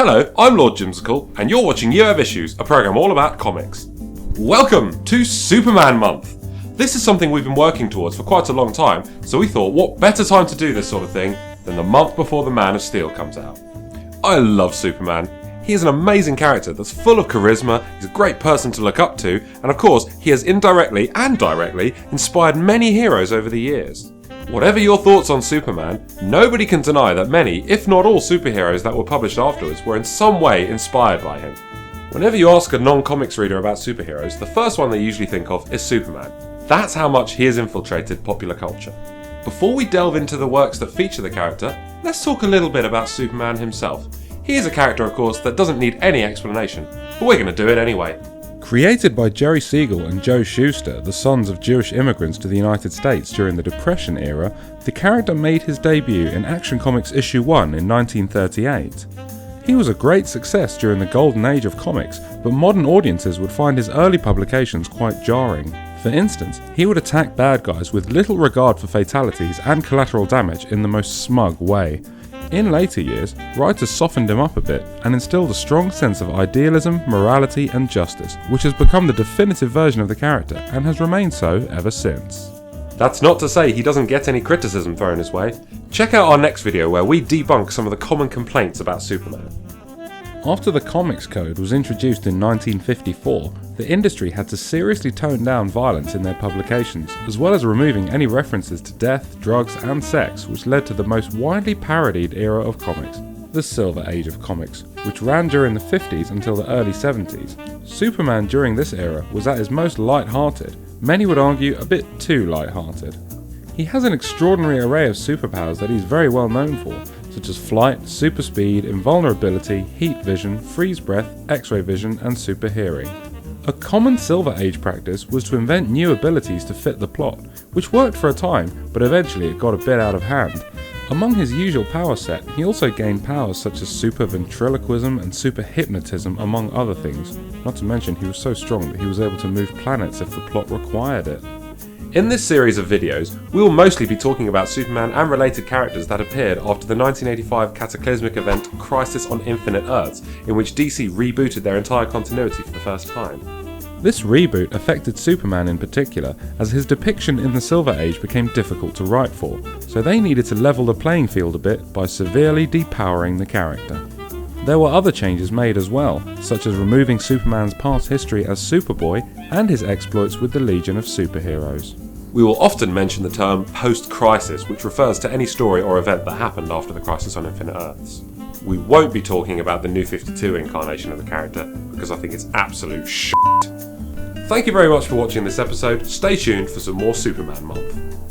Hello, I'm Lord Jimsicle, and you're watching You Have Issues, a programme all about comics. Welcome to Superman Month! This is something we've been working towards for quite a long time, so we thought what better time to do this sort of thing than the month before the Man of Steel comes out. I love Superman. He is an amazing character that's full of charisma, he's a great person to look up to, and of course, he has indirectly and directly inspired many heroes over the years. Whatever your thoughts on Superman, nobody can deny that many, if not all superheroes that were published afterwards were in some way inspired by him. Whenever you ask a non-comics reader about superheroes, the first one they usually think of is Superman. That's how much he has infiltrated popular culture. Before we delve into the works that feature the character, let's talk a little bit about Superman himself. He is a character, of course, that doesn't need any explanation, but we're going to do it anyway. Created by Jerry Siegel and Joe Shuster, the sons of Jewish immigrants to the United States during the Depression era, the character made his debut in Action Comics issue 1 in 1938. He was a great success during the golden age of comics, but modern audiences would find his early publications quite jarring. For instance, he would attack bad guys with little regard for fatalities and collateral damage in the most smug way. In later years, writers softened him up a bit and instilled a strong sense of idealism, morality and justice, which has become the definitive version of the character and has remained so ever since. That's not to say he doesn't get any criticism thrown his way. Check out our next video where we debunk some of the common complaints about Superman. After the Comics Code was introduced in 1954, the industry had to seriously tone down violence in their publications, as well as removing any references to death, drugs and sex, which led to the most widely parodied era of comics, the Silver Age of Comics, which ran during the 50s until the early 70s. Superman during this era was at his most light-hearted, many would argue a bit too light-hearted. He has an extraordinary array of superpowers that he's very well known for, such as flight, super speed, invulnerability, heat vision, freeze breath, x-ray vision and super hearing. A common Silver Age practice was to invent new abilities to fit the plot, which worked for a time, but eventually it got a bit out of hand. Among his usual power set, he also gained powers such as super ventriloquism and super hypnotism among other things, not to mention he was so strong that he was able to move planets if the plot required it. In this series of videos, we will mostly be talking about Superman and related characters that appeared after the 1985 cataclysmic event Crisis on Infinite Earths, in which DC rebooted their entire continuity for the first time. This reboot affected Superman in particular, as his depiction in the Silver Age became difficult to write for, so they needed to level the playing field a bit by severely depowering the character. There were other changes made as well, such as removing Superman's past history as Superboy and his exploits with the Legion of Superheroes. We will often mention the term post-crisis, which refers to any story or event that happened after the Crisis on Infinite Earths. We won't be talking about the New 52 incarnation of the character, because I think it's absolute shit. Thank you very much for watching this episode. Stay tuned for some more Superman Month.